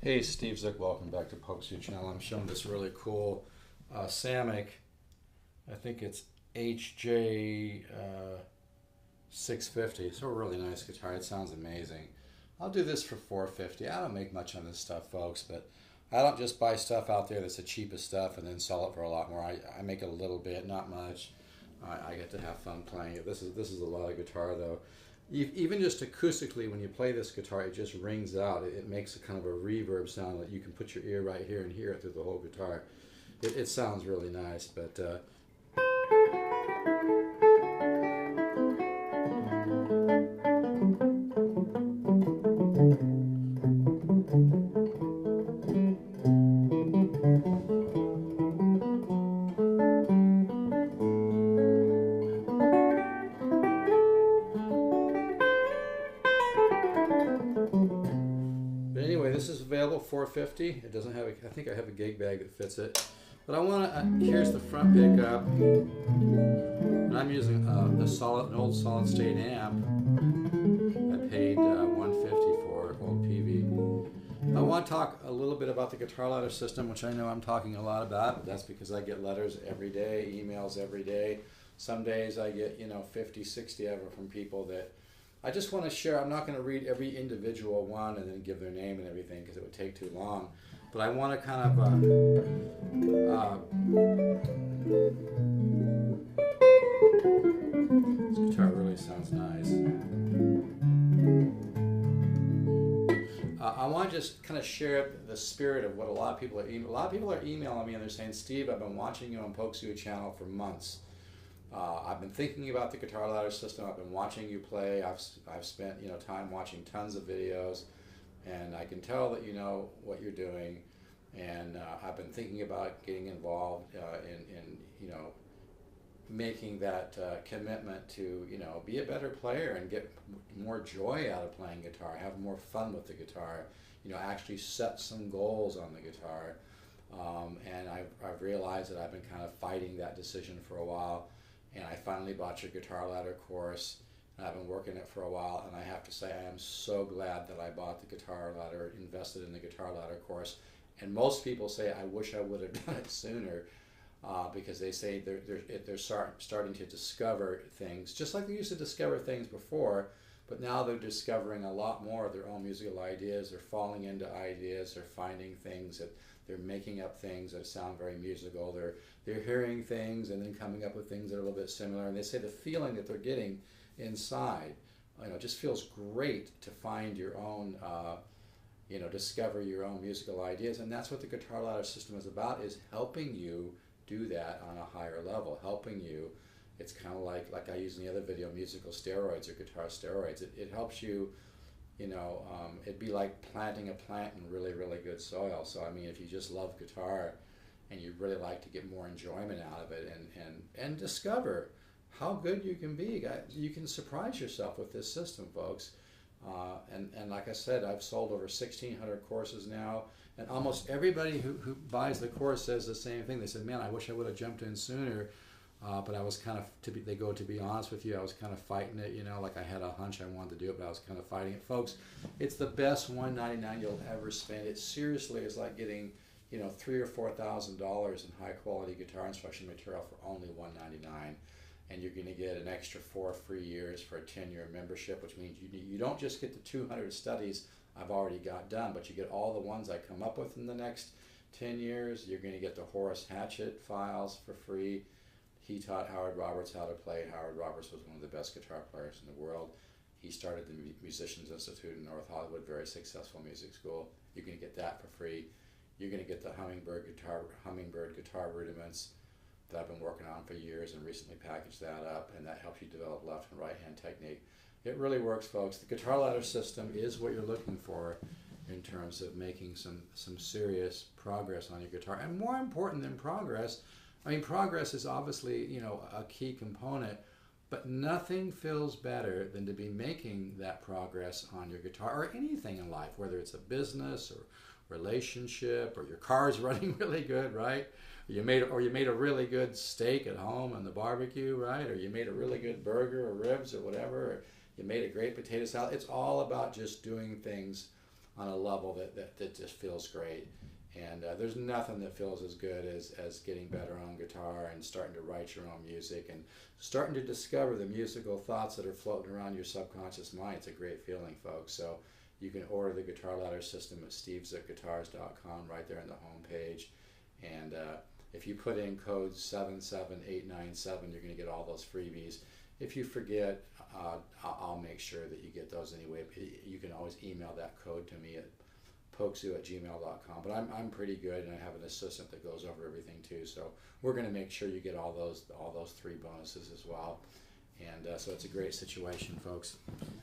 Hey, Steve Zick, welcome back to Pokesview Channel. I'm showing this really cool Samick. I think it's HJ 650. It's a really nice guitar. It sounds amazing. I'll do this for 450. I don't make much on this stuff, folks, but I don't just buy stuff out there that's the cheapest stuff and then sell it for a lot more. I make it a little bit, not much. I get to have fun playing it. This is a lot of guitar, though. Even just acoustically, when you play this guitar, it just rings out. It makes a kind of a reverb sound that you can put your ear right here and hear it through the whole guitar. It sounds really nice, but anyway, this is available 450. It doesn't have. I think I have a gig bag that fits it. But I want to. Here's the front pickup, and I'm using an old solid state amp. I paid 150 for old PV. I want to talk a little bit about the guitar ladder system, which I know I'm talking a lot about, but that's because I get letters every day, emails every day. Some days I get 50, 60 of them from people that I just want to share. I'm not going to read every individual one and then give their name and everything because it would take too long. But I want to kind of this guitar really sounds nice. I want to just kind of share the spirit of what a lot of people are emailing. A lot of people are emailing me and they're saying, Steve, I've been watching you on Pokesview Channel for months. I've been thinking about the guitar ladder system. I've been watching you play. I've spent time watching tons of videos, and I can tell that you know what you're doing. And I've been thinking about getting involved in making that commitment to be a better player and get more joy out of playing guitar, have more fun with the guitar, actually set some goals on the guitar. And I've realized that I've been kind of fighting that decision for a while. And I finally bought your guitar ladder course, and I've been working it for a while, and I have to say I am so glad that I bought the guitar ladder, invested in the guitar ladder course. And most people say, I wish I would have done it sooner, because they say they're starting to discover things, just like they used to discover things before, but now they're discovering a lot more of their own musical ideas. They're falling into ideas, they're finding things that they're making up things that sound very musical. They're hearing things and then coming up with things that are a little bit similar. And they say the feeling that they're getting inside, it just feels great to find your own, discover your own musical ideas. And that's what the guitar ladder system is about, is helping you do that on a higher level, helping you. It's kind of like I use in the other video, musical steroids or guitar steroids. It helps you. It'd be like planting a plant in really, really good soil. So, I mean, if you just love guitar and you'd really like to get more enjoyment out of it and discover how good you can be, you can surprise yourself with this system, folks. And like I said, I've sold over 1,600 courses now, and almost everybody who buys the course says the same thing. They said, man, I wish I would have jumped in sooner. But I was kind of, to be honest with you, I was kind of fighting it, like I had a hunch I wanted to do it, but I was kind of fighting it. Folks, it's the best $199 you'll ever spend. It seriously is like getting, $3,000 or $4,000 in high quality guitar instruction material for only $199. And you're going to get an extra 4 free years for a 10-year membership, which means you don't just get the 200 studies I've already got done, but you get all the ones I come up with in the next 10 years. You're going to get the Horace Hatchett files for free. He taught Howard Roberts how to play. Howard Roberts was one of the best guitar players in the world. He started the Musicians Institute in North Hollywood, very successful music school. You're going to get that for free. You're going to get the Hummingbird guitar rudiments that I've been working on for years and recently packaged that up, and that helps you develop left and right hand technique. It really works, folks. The guitar ladder system is what you're looking for in terms of making some serious progress on your guitar. And more important than progress, I mean, progress is obviously, a key component, but nothing feels better than to be making that progress on your guitar or anything in life, whether it's a business or relationship or your car's running really good, right? You made a really good steak at home on the barbecue, right? Or you made a really good burger or ribs or whatever. Or you made a great potato salad. It's all about just doing things on a level that just feels great. And there's nothing that feels as good as getting better on guitar and starting to write your own music and starting to discover the musical thoughts that are floating around your subconscious mind. It's a great feeling, folks. So you can order the Guitar Ladder System at stevesguitars.com right there on the home page. And if you put in code 77897, you're going to get all those freebies. If you forget, I'll make sure that you get those anyway. You can always email that code to me at pokesoo@gmail.com. But I'm pretty good, and I have an assistant that goes over everything too. So we're going to make sure you get all those 3 bonuses as well. And so it's a great situation, folks.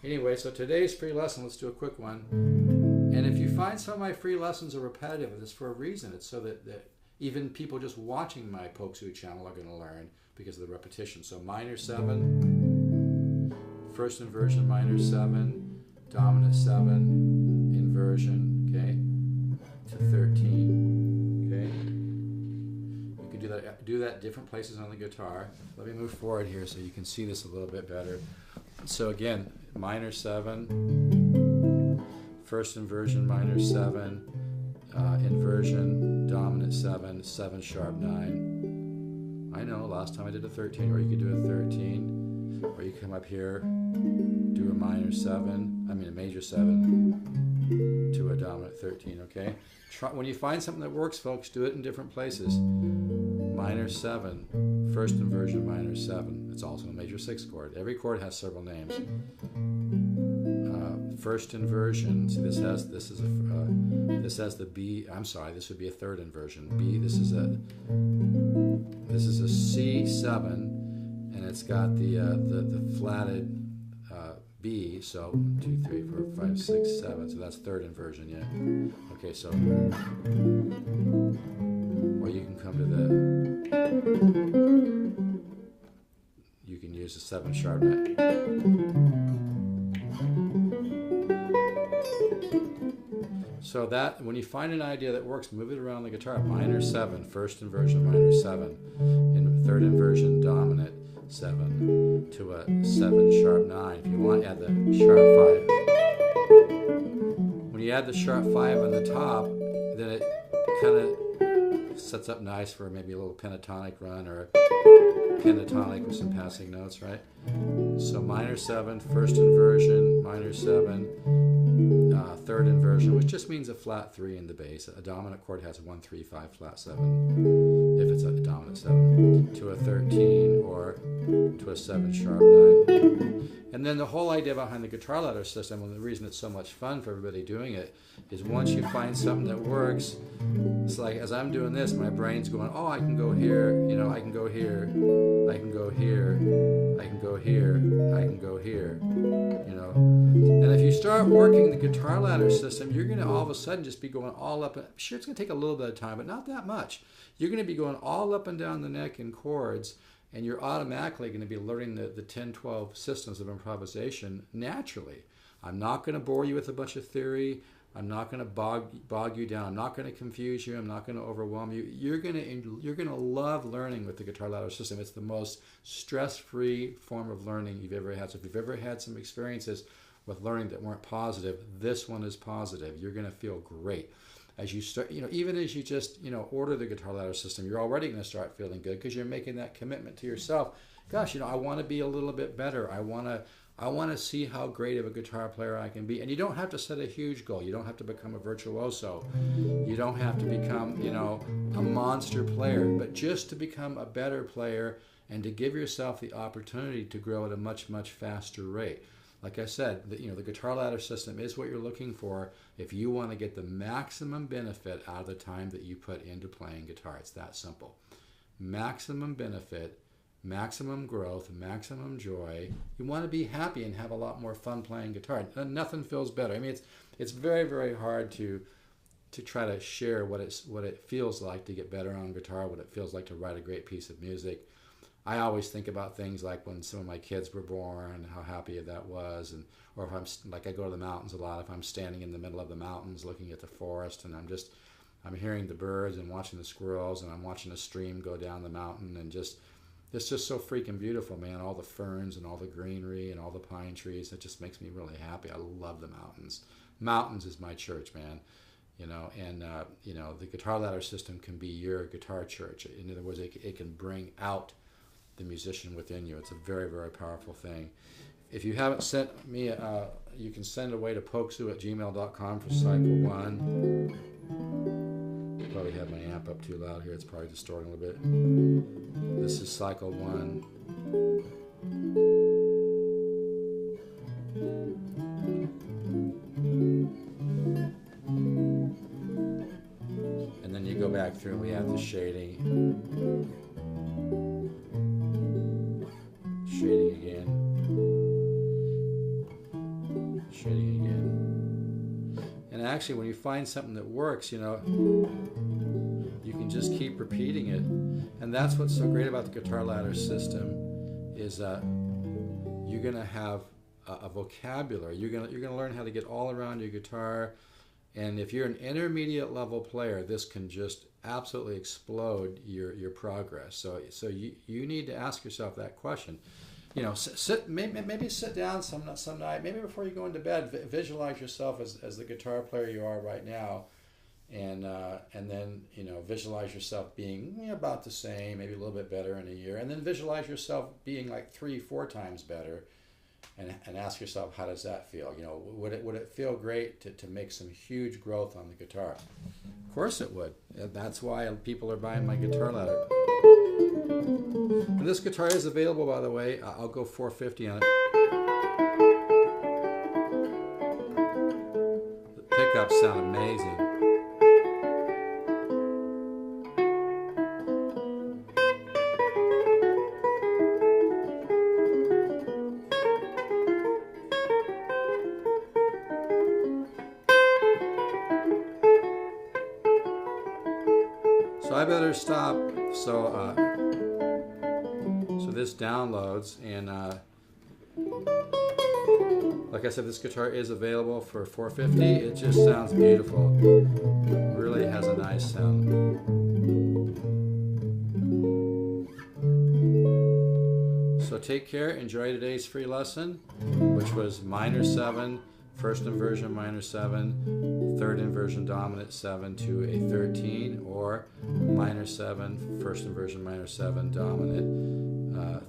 Anyway, so today's free lesson, let's do a quick one. And if you find some of my free lessons are repetitive, it's for a reason. It's so that even people just watching my Pokesoo channel are going to learn because of the repetition. So minor 7, first inversion minor 7, dominant 7, inversion, okay, to 13, okay. You can do that different places on the guitar. Let me move forward here so you can see this a little bit better. So again, minor 7, first inversion minor 7, inversion, dominant 7, 7 sharp 9. I know, last time I did a 13, or you could do a 13, or you come up here, do a minor 7, I mean a major 7, to a dominant 13, okay? When you find something that works, folks, do it in different places. Minor 7, first inversion minor 7. It's also a major 6 chord. Every chord has several names. First inversion. See, this has the B. I'm sorry, this would be a third inversion. B. This is a C7, and it's got the flatted B. So 1, 2, 3, 4, 5, 6, 7. So that's third inversion. Yeah. Okay. So, or you can come to you can use a 7 sharp 9. So that, when you find an idea that works, move it around the guitar. Minor 7, first inversion, minor 7. In third inversion, dominant 7 to a 7 sharp 9. If you want, add the sharp 5. When you add the sharp 5 on the top, then it kind of sets up nice for maybe a little pentatonic run or a pentatonic with some passing notes, right? So minor 7, first inversion, minor 7, third inversion, which just means a flat 3 in the bass. A dominant chord has 1, 3, 5, flat 7, if it's a dominant 7, to a 13 or to a 7 sharp 9. And then the whole idea behind the Guitar Ladder System, and the reason it's so much fun for everybody doing it, is once you find something that works, it's like as I'm doing this, my brain's going, oh, I can go here, you know, I can go here, I can go here, I can go here, I can go here, you know. And if you start working the Guitar Ladder System, you're going to all of a sudden just be going all up. Sure, it's going to take a little bit of time, but not that much. You're going to be going all up and down the neck in chords, and you're automatically going to be learning the 10, 12 systems of improvisation naturally. I'm not going to bore you with a bunch of theory. I'm not going to bog you down. I'm not going to confuse you. I'm not going to overwhelm you. You're going to love learning with the Guitar Ladder System. It's the most stress-free form of learning you've ever had. So if you've ever had some experiences with learning that weren't positive, this one is positive. You're going to feel great. As you start, you know, even as you just, you know, order the Guitar Ladder System, you're already going to start feeling good because you're making that commitment to yourself. Gosh, you know, I want to be a little bit better. I want to see how great of a guitar player I can be. And you don't have to set a huge goal. You don't have to become a virtuoso. You don't have to become, you know, a monster player. But just to become a better player and to give yourself the opportunity to grow at a much, much faster rate. Like I said, you know, the Guitar Ladder System is what you're looking for if you want to get the maximum benefit out of the time that you put into playing guitar. It's that simple. Maximum benefit, maximum growth, maximum joy. You want to be happy and have a lot more fun playing guitar. Nothing feels better. I mean, it's very, very hard to try to share what it feels like to get better on guitar, what it feels like to write a great piece of music. I always think about things like when some of my kids were born, how happy that was, or if I'm like I go to the mountains a lot. If I'm standing in the middle of the mountains, looking at the forest, and I'm hearing the birds and watching the squirrels, and I'm watching a stream go down the mountain, and it's just so freaking beautiful, man. All the ferns and all the greenery and all the pine trees. It just makes me really happy. I love the mountains. Mountains is my church, man. You know, and you know, the Guitar Ladder system can be your guitar church. In other words, it can bring out the musician within you. It's a very, very powerful thing. If you haven't sent me, you can send away to pokesoo@gmail.com for cycle 1. Probably have my amp up too loud here. It's probably distorting a little bit. This is cycle 1. And then you go back through and we have the shading. Shading again. Shading again. And actually, when you find something that works, you know, you can just keep repeating it. And that's what's so great about the Guitar Ladder system is you're going to have a vocabulary. You're going to learn how to get all around your guitar. And if you're an intermediate level player, this can just absolutely explode your progress. So you need to ask yourself that question. You know, maybe sit down some night, maybe before you go into bed, visualize yourself as the guitar player you are right now, and then, you know, visualize yourself being about the same, maybe a little bit better in a year, and then visualize yourself being like 3-4 times better, and ask yourself, how does that feel? You know, would it feel great to make some huge growth on the guitar? Of course it would. That's why people are buying my Guitar Ladder. And this guitar is available, by the way. I'll go $450 on it. The pickups sound amazing. So I better stop. So this downloads, and like I said, this guitar is available for $450. It just sounds beautiful. Really has a nice sound. So take care. Enjoy today's free lesson, which was minor 7, first inversion minor 7, third inversion dominant 7 to a 13, or minor 7, first inversion minor 7, dominant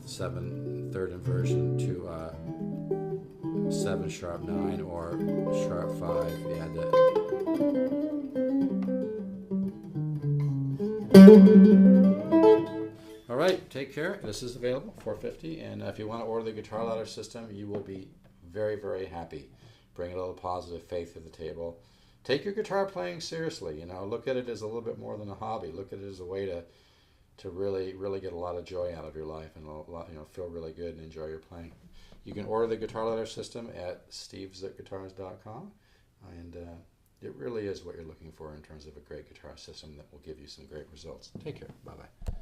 7, third inversion to 7 sharp 9, or sharp 5. Yeah, all right, take care. This is available, $450, and if you want to order the Guitar Ladder system, you will be very, very happy. Bring a little positive faith to the table. Take your guitar playing seriously. You know, look at it as a little bit more than a hobby. Look at it as a way to really, really get a lot of joy out of your life and feel really good and enjoy your playing. You can order the Guitar Ladder system at stevesguitars.com, and it really is what you're looking for in terms of a great guitar system that will give you some great results. Take care. Bye-bye.